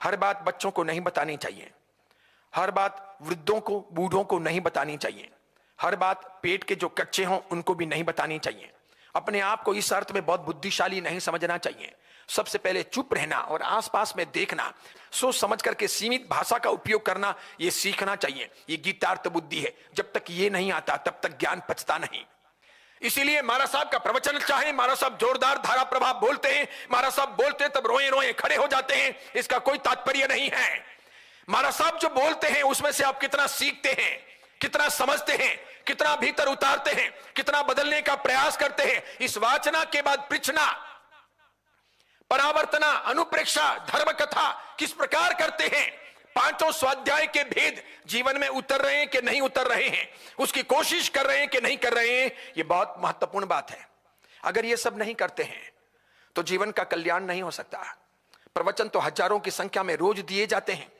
हर बात बच्चों को नहीं बतानी चाहिए, हर बात वृद्धों को, बूढ़ों को नहीं बतानी चाहिए, हर बात पेट के जो कच्चे हों उनको भी नहीं बतानी चाहिए। अपने आप को इस अर्थ में बहुत बुद्धिशाली नहीं समझना चाहिए। सबसे पहले चुप रहना और आसपास में देखना, सोच समझ करके सीमित भाषा का उपयोग करना, यह सीखना चाहिए। यह गीतार्थ बुद्धि है। जब तक ये नहीं आता तब तक ज्ञान पचता नहीं। इसीलिए महाराज साहब का प्रवचन चाहे, महाराज साहब जोरदार धारा प्रभाव बोलते हैं, महाराज साहब बोलते हैं तब रोए रोए खड़े हो जाते हैं, इसका कोई तात्पर्य नहीं है। महाराज साहब जो बोलते हैं उसमें से आप कितना सीखते हैं, कितना समझते हैं, कितना भीतर उतारते हैं, कितना बदलने का प्रयास करते हैं। इस वाचना के बाद पृछना, परावर्तना, अनुप्रेक्षा, धर्म कथा किस प्रकार करते हैं, पांचों स्वाध्याय के भेद जीवन में उतर रहे हैं कि नहीं उतर रहे हैं, उसकी कोशिश कर रहे हैं कि नहीं कर रहे हैं, यह बहुत महत्वपूर्ण बात है। अगर यह सब नहीं करते हैं तो जीवन का कल्याण नहीं हो सकता। प्रवचन तो हजारों की संख्या में रोज दिए जाते हैं।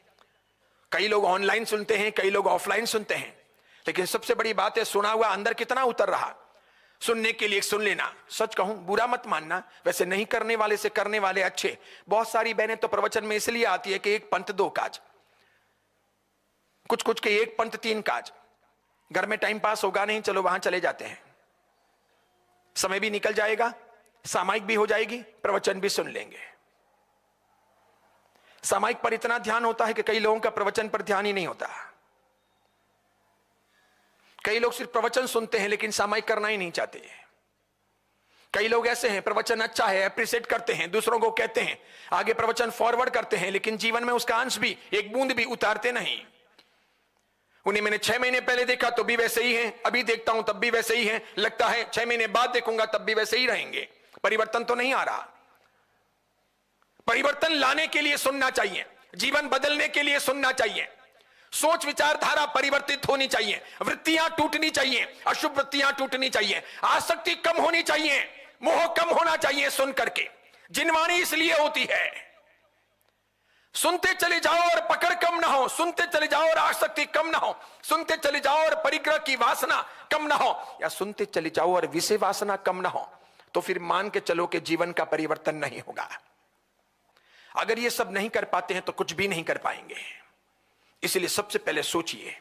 कई लोग ऑनलाइन सुनते हैं, कई लोग ऑफलाइन सुनते हैं, लेकिन सबसे बड़ी बात है सुना हुआ अंदर कितना उतर रहा। सुनने के लिए सुन लेना, सच कहूं बुरा मत मानना, वैसे नहीं करने वाले से करने वाले अच्छे। बहुत सारी बहनें तो प्रवचन में इसलिए आती है कि एक पंथ दो काज, कुछ कुछ के एक पंथ तीन काज। घर में टाइम पास होगा नहीं, चलो वहां चले जाते हैं, समय भी निकल जाएगा, सामायिक भी हो जाएगी, प्रवचन भी सुन लेंगे। सामायिक पर इतना ध्यान होता है कि कई लोगों का प्रवचन पर ध्यान ही नहीं होता। कई लोग सिर्फ प्रवचन सुनते हैं लेकिन सामायिक करना ही नहीं चाहते। कई लोग ऐसे हैं, प्रवचन अच्छा है, अप्रिशिएट करते हैं, दूसरों को कहते हैं, आगे प्रवचन फॉरवर्ड करते हैं, लेकिन जीवन में उसका अंश भी, एक बूंद भी उतारते नहीं। उन्हें मैंने 6 महीने पहले देखा तो भी वैसे ही हैं, अभी देखता हूं तब भी वैसे ही हैं, लगता है 6 महीने बाद देखूंगा तब भी वैसे ही रहेंगे। परिवर्तन तो नहीं आ रहा। परिवर्तन लाने के लिए सुनना चाहिए, जीवन बदलने के लिए सुनना चाहिए, सोच विचारधारा परिवर्तित होनी चाहिए, वृत्तियां टूटनी चाहिए, अशुभ वृत्तियां टूटनी चाहिए, आसक्ति कम होनी चाहिए, मोह कम होना चाहिए। सुन करके जिनवाणी इसलिए होती है, सुनते चले जाओ और पकड़ कम ना हो, सुनते चले जाओ और आसक्ति कम ना हो, सुनते चले जाओ और परिग्रह की वासना कम ना हो, या सुनते चले जाओ और विषय वासना कम ना हो, तो फिर मान के चलो कि जीवन का परिवर्तन नहीं होगा। अगर ये सब नहीं कर पाते हैं तो कुछ भी नहीं कर पाएंगे। इसलिए सबसे पहले सोचिए,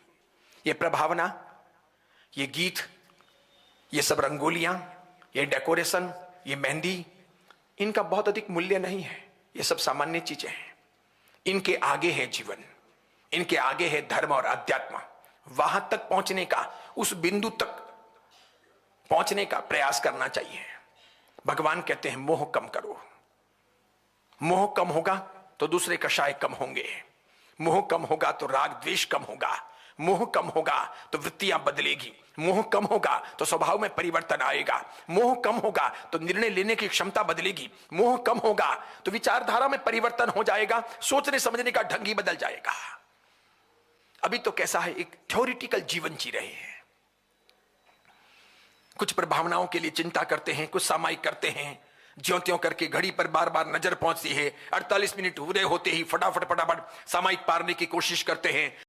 ये प्रभावना, ये गीत, ये सब रंगोलियां, ये डेकोरेशन, ये मेहंदी, इनका बहुत अधिक मूल्य नहीं है। ये सब सामान्य चीजें हैं। इनके आगे है जीवन, इनके आगे है धर्म और अध्यात्म। वहां तक पहुंचने का, उस बिंदु तक पहुंचने का प्रयास करना चाहिए। भगवान कहते हैं मोह कम करो। मोह कम होगा तो दूसरे कषाय कम होंगे, मोह कम होगा तो राग द्वेष कम होगा, मोह कम होगा तो वृत्तियां बदलेगी, मोह कम होगा तो स्वभाव में परिवर्तन आएगा, मोह कम होगा तो निर्णय लेने की क्षमता बदलेगी, मोह कम होगा तो विचारधारा में परिवर्तन हो जाएगा, सोचने समझने का ढंग ही बदल जाएगा। अभी तो कैसा है, एक थ्योरिटिकल जीवन जी रहे हैं। कुछ प्रभावनाओं के लिए चिंता करते हैं, कुछ सामायिक करते हैं, ज्यों त्यों करके घड़ी पर बार बार नजर पहुंचती है, 48 मिनट पूरे होते ही फटाफट सामायिक पारने की कोशिश करते हैं।